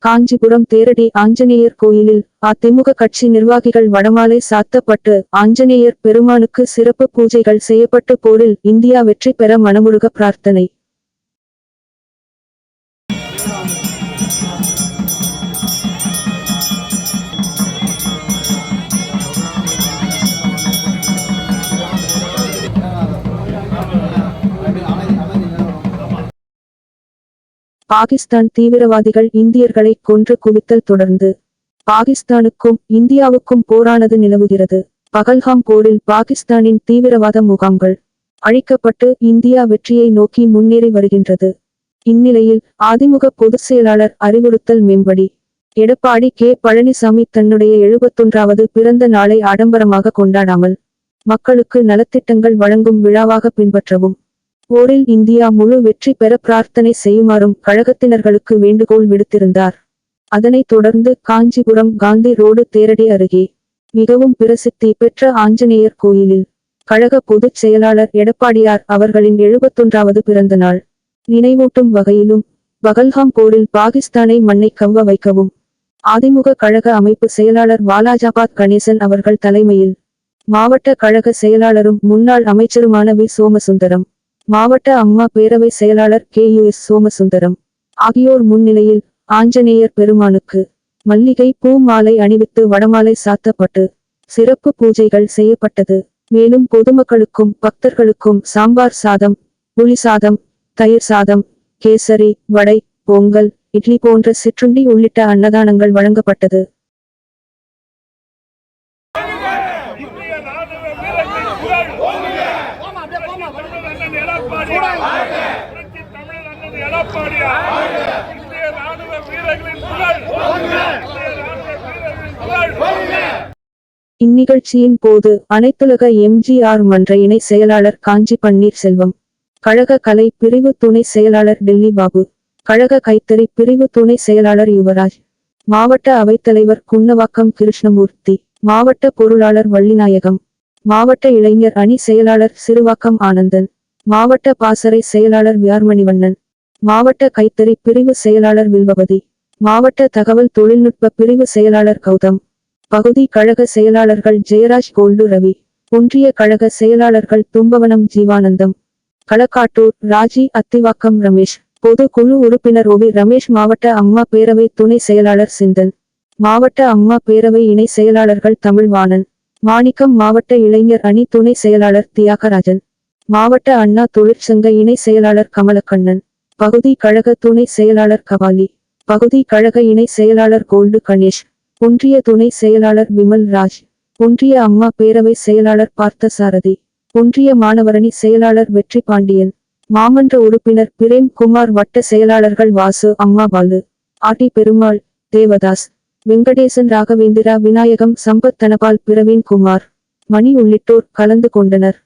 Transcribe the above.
காஞ்சிபுரம் தேரடி ஆஞ்சநேயர் கோயிலில் அதிமுக கட்சி நிர்வாகிகள் வடமாலை சாத்தப்பட்டு ஆஞ்சநேயர் பெருமானுக்கு சிறப்பு பூஜைகள் செய்யப்பட்டு போரில் இந்தியா வெற்றி பெற மனமுருக பிரார்த்தனை. பாகிஸ்தான் தீவிரவாதிகள் இந்தியர்களை கொன்று குவித்தல் தொடர்ந்து பாகிஸ்தானுக்கும் இந்தியாவுக்கும் போரானது நிலவுகிறது. பகல்காம் போரில் பாகிஸ்தானின் தீவிரவாத முகாம்கள் அழிக்கப்பட்டு இந்தியா வெற்றியை நோக்கி முன்னேறி வருகின்றது. இந்நிலையில் அதிமுக பொதுச் செயலாளர் அறிவுறுத்தல் மேம்படி எடப்பாடி கே. பழனிசாமி தன்னுடைய 71வது பிறந்த நாளை ஆடம்பரமாக கொண்டாடாமல் மக்களுக்கு நலத்திட்டங்கள் வழங்கும் விழாவாக பின்பற்றவும் போரில் இந்தியா முழு வெற்றி பெற பிரார்த்தனை செய்யுமாறும் கழகத்தினர்களுக்கு வேண்டுகோள் விடுத்திருந்தார். அதனைத் தொடர்ந்து காஞ்சிபுரம் காந்தி ரோடு தேரடி அருகே மிகவும் பிரசித்தி பெற்ற ஆஞ்சநேயர் கோயிலில் கழக பொதுச் செயலாளர் எடப்பாடியார் அவர்களின் 71வது பிறந்த நாள் நினைவூட்டும் வகையிலும் பகல்காம் போரில் பாகிஸ்தானை மண்ணை கவ்வ வைக்கவும் அதிமுக கழக அமைப்பு செயலாளர் வாலாஜாபாத் கணேசன் அவர்கள் தலைமையில் மாவட்ட கழக செயலாளரும் முன்னாள் அமைச்சருமான வி. சோமசுந்தரம், மாவட்ட அம்மா பேரவை செயலாளர் KUS சோமசுந்தரம் ஆகியோர் முன்னிலையில் ஆஞ்சநேயர் பெருமானுக்கு மல்லிகை பூ மாலை அணிவித்து வடமாலை சாத்தப்பட்டு சிறப்பு பூஜைகள் செய்யப்பட்டது. மேலும் பொதுமக்களுக்கும் பக்தர்களுக்கும் சாம்பார் சாதம், புளி சாதம், தயிர் சாதம், கேசரி, வடை, பொங்கல், இட்லி போன்ற சிற்றுண்டி உள்ளிட்ட அன்னதானங்கள் வழங்கப்பட்டது. இந்நிகழ்ச்சியின் போது அனைத்துலக MGR மன்ற இணை செயலாளர் காஞ்சி பன்னீர் செல்வம், கழக கலை பிரிவு துணை செயலாளர் டெல்லி பாபு, கழக கைத்தறி பிரிவு துணை செயலாளர் யுவராஜ், மாவட்ட அவைத்தலைவர் குன்னவாக்கம் கிருஷ்ணமூர்த்தி, மாவட்ட பொருளாளர் வள்ளிநாயகம், மாவட்ட இளைஞர் அணி செயலாளர் சிறுவாக்கம் ஆனந்தன், மாவட்ட பாசறை செயலாளர் வியார்மணிவண்ணன், மாவட்ட கைத்தறி பிரிவு செயலாளர் வில்வபதி, மாவட்ட தகவல் தொழில்நுட்ப பிரிவு செயலாளர் கௌதம், பகுதி கழக செயலாளர்கள் ஜெயராஜ் கோல்டு ரவி, ஒன்றிய கழக செயலாளர்கள் தும்பவனம் ஜீவானந்தம், களக்காட்டூர் ராஜி அத்திவாக்கம் ரமேஷ், பொது குழு உறுப்பினர் OV ரமேஷ், மாவட்ட அம்மா பேரவை துணை செயலாளர் சிந்தன், மாவட்ட அம்மா பேரவை இணை செயலாளர்கள் தமிழ்வாணன், மாணிக்கம், மாவட்ட இளைஞர் அணி துணை செயலாளர் தியாகராஜன், மாவட்ட அண்ணா தொழிற்சங்க இணை செயலாளர் கமலக்கண்ணன், பகுதி கழக துணை செயலாளர் கபாலி, பகுதி கழக இணை செயலாளர் கோல்டு கணேஷ், ஒன்றிய துணை செயலாளர் விமல் ராஜ், ஒன்றிய அம்மா பேரவை செயலாளர் பார்த்தசாரதி, ஒன்றிய மாணவரணி செயலாளர் வெற்றி பாண்டியன், மாமன்ற உறுப்பினர் பிரேம் குமார், வட்ட செயலாளர்கள் வாசு, அம்மா பாலு, ஆட்டி பெருமாள், தேவதாஸ், வெங்கடேசன், ராகவேந்திரா, விநாயகம், சம்பத், தனபால், பிரவீன் குமார், மணி உள்ளிட்டோர் கலந்து கொண்டனர்.